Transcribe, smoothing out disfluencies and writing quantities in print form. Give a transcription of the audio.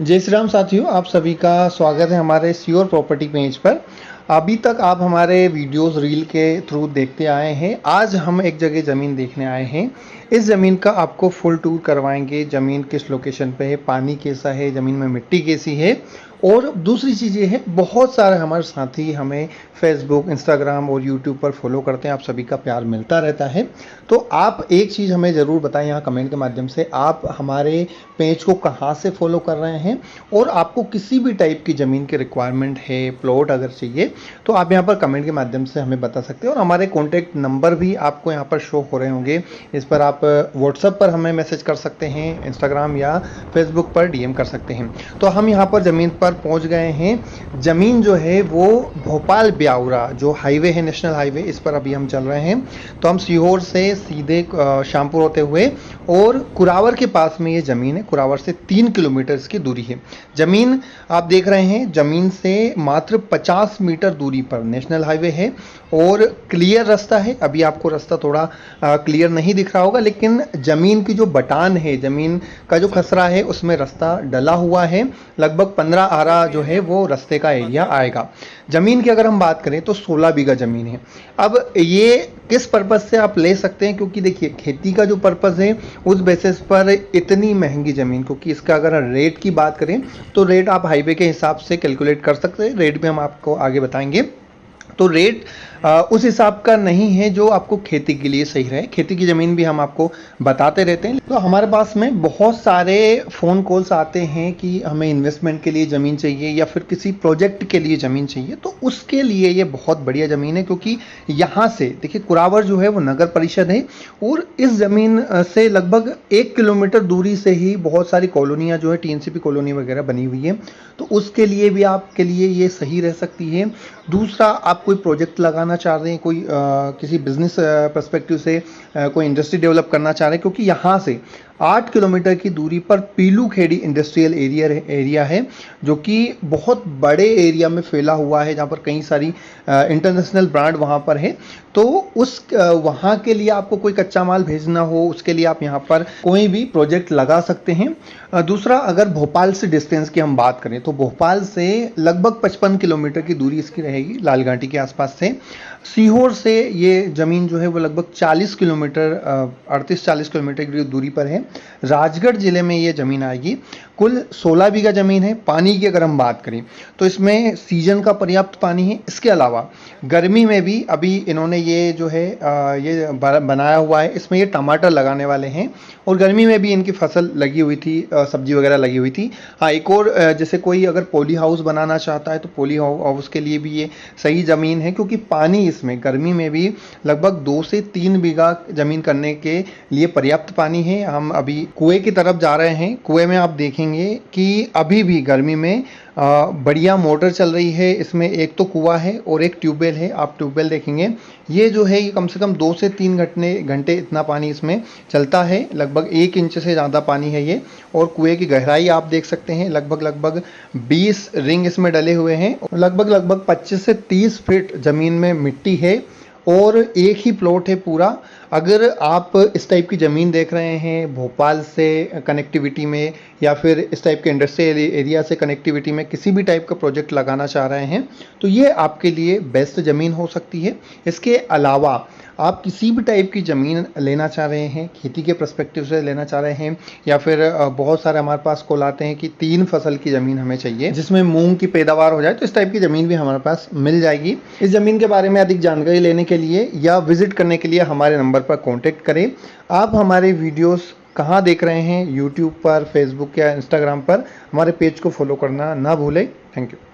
जय श्री राम साथियों, आप सभी का स्वागत है हमारे श्योर प्रॉपर्टी पेज पर। अभी तक आप हमारे वीडियोस रील के थ्रू देखते आए हैं। आज हम एक जगह ज़मीन देखने आए हैं। इस ज़मीन का आपको फुल टूर करवाएंगे। ज़मीन किस लोकेशन पे है, पानी कैसा है, ज़मीन में मिट्टी कैसी है, और दूसरी चीज़ ये है, बहुत सारे हमारे साथी हमें फेसबुक, इंस्टाग्राम और यूट्यूब पर फॉलो करते हैं। आप सभी का प्यार मिलता रहता है। तो आप एक चीज़ हमें ज़रूर बताएं यहाँ कमेंट के माध्यम से, आप हमारे पेज को कहाँ से फॉलो कर रहे हैं, और आपको किसी भी टाइप की ज़मीन की रिक्वायरमेंट है, प्लॉट अगर चाहिए तो आप यहाँ पर कमेंट के माध्यम से हमें बता सकते हैं। और हमारे कॉन्टैक्ट नंबर भी आपको यहाँ पर शो हो रहे होंगे। इस पर आप व्हाट्सएप पर हमें मैसेज कर सकते हैं, इंस्टाग्राम या फेसबुक पर डीएम कर सकते हैं। तो हम यहाँ पर ज़मीन पर पहुँच गए हैं। ज़मीन जो है वो भोपाल ब्यावरा जो हाईवे है, नेशनल हाईवे, इस पर अभी हम चल रहे हैं। तो हम सीहोर से सीधे शामपुर होते हुए और कुरावर के पास में ये ज़मीन है। कुरावर से 3 किलोमीटर की दूरी है। ज़मीन आप देख रहे हैं, ज़मीन से मात्र 50 मीटर दूरी पर नेशनल हाईवे है और क्लियर रास्ता है। अभी आपको रास्ता थोड़ा क्लियर नहीं दिख रहा होगा, लेकिन ज़मीन की जो बटान है, ज़मीन का जो खसरा है, उसमें रास्ता डला हुआ है। लगभग 15 आरा जो है वो रास्ते का एरिया आएगा। ज़मीन की अगर हम बात करें तो 16 बीघा ज़मीन है। अब ये किस पर्पज़ से आप ले सकते हैं, क्योंकि देखिए खेती का जो पर्पज़ है उस बेसिस पर इतनी महंगी ज़मीन, क्योंकि इसका अगर रेट की बात करें तो रेट आप हाईवे के हिसाब से कैलकुलेट कर सकते हैं। रेट भी हम आपको आगे बताएंगे। तो रेट उस हिसाब का नहीं है जो आपको खेती के लिए सही रहे। खेती की ज़मीन भी हम आपको बताते रहते हैं। तो हमारे पास में बहुत सारे फ़ोन कॉल्स आते हैं कि हमें इन्वेस्टमेंट के लिए ज़मीन चाहिए या फिर किसी प्रोजेक्ट के लिए ज़मीन चाहिए। तो उसके लिए ये बहुत बढ़िया ज़मीन है, क्योंकि यहाँ से देखिए कुरावर जो है वो नगर परिषद है और इस ज़मीन से लगभग 1 किलोमीटर दूरी से ही बहुत सारी कॉलोनियाँ जो है, टीएनसीपी कॉलोनी वगैरह बनी हुई है। तो उसके लिए भी आपके लिए ये सही रह सकती है। दूसरा, आप कोई प्रोजेक्ट लगाना चाह रहे हैं, कोई किसी बिजनेस पर्सपेक्टिव से कोई इंडस्ट्री डेवलप करना चाह रहे हैं, क्योंकि यहाँ से 8 किलोमीटर की दूरी पर पीलू खेड़ी इंडस्ट्रियल एरिया है, जो कि बहुत बड़े एरिया में फैला हुआ है, जहाँ पर कई सारी इंटरनेशनल ब्रांड वहाँ पर है। तो उस वहाँ के लिए आपको कोई कच्चा माल भेजना हो, उसके लिए आप यहाँ पर कोई भी प्रोजेक्ट लगा सकते हैं। दूसरा, अगर भोपाल से डिस्टेंस की हम बात करें तो भोपाल से लगभग 55 किलोमीटर की दूरी इसकी रहेगी, लाल घाटी के आसपास से। सीहोर से ये ज़मीन जो है वो लगभग 40 किलोमीटर 38-40 किलोमीटर की दूरी पर है। राजगढ़ ज़िले में ये ज़मीन आएगी। कुल 16 बीघा ज़मीन है। पानी की अगर हम बात करें तो इसमें सीजन का पर्याप्त पानी है। इसके अलावा गर्मी में भी अभी इन्होंने ये जो है ये बनाया हुआ है, इसमें ये टमाटर लगाने वाले हैं और गर्मी में भी इनकी फसल लगी हुई थी, सब्जी वगैरह लगी हुई थी। हाँ, एक और जैसे कोई अगर पॉली हाउस बनाना चाहता है तो पॉली हाउस के लिए भी ये सही ज़मीन है, क्योंकि पानी इसमें गर्मी में भी लगभग 2 से 3 बीघा ज़मीन करने के लिए पर्याप्त पानी है। हम अभी कुएं की तरफ जा रहे हैं। कुएं में आप देखेंगे कि अभी भी गर्मी में बढ़िया मोटर चल रही है। इसमें एक तो कुआं है और एक ट्यूबवेल है। आप ट्यूबवेल देखेंगे, ये जो है ये कम से कम 2 से 3 घंटे इतना पानी इसमें चलता है। लगभग 1 इंच से ज़्यादा पानी है ये। और कुएं की गहराई आप देख सकते हैं, लगभग 20 रिंग इसमें डले हुए हैं। लगभग 25 से 30 फीट ज़मीन में मिट्टी है और एक ही प्लॉट है पूरा। अगर आप इस टाइप की ज़मीन देख रहे हैं भोपाल से कनेक्टिविटी में, या फिर इस टाइप के इंडस्ट्रियल एरिया से कनेक्टिविटी में किसी भी टाइप का प्रोजेक्ट लगाना चाह रहे हैं, तो ये आपके लिए बेस्ट ज़मीन हो सकती है। इसके अलावा आप किसी भी टाइप की ज़मीन लेना चाह रहे हैं, खेती के पर्सपेक्टिव से लेना चाह रहे हैं, या फिर बहुत सारे हमारे पास कॉल आते हैं कि 3 फसल की ज़मीन हमें चाहिए जिसमें मूंग की पैदावार हो जाए, तो इस टाइप की ज़मीन भी हमारे पास मिल जाएगी। इस ज़मीन के बारे में अधिक जानकारी लेने के लिए या विजिट करने के लिए हमारे नंबर पर कॉन्टेक्ट करें। आप हमारे वीडियोस कहाँ देख रहे हैं, यूट्यूब पर, फेसबुक या इंस्टाग्राम पर, हमारे पेज को फॉलो करना ना भूलें। Thank you.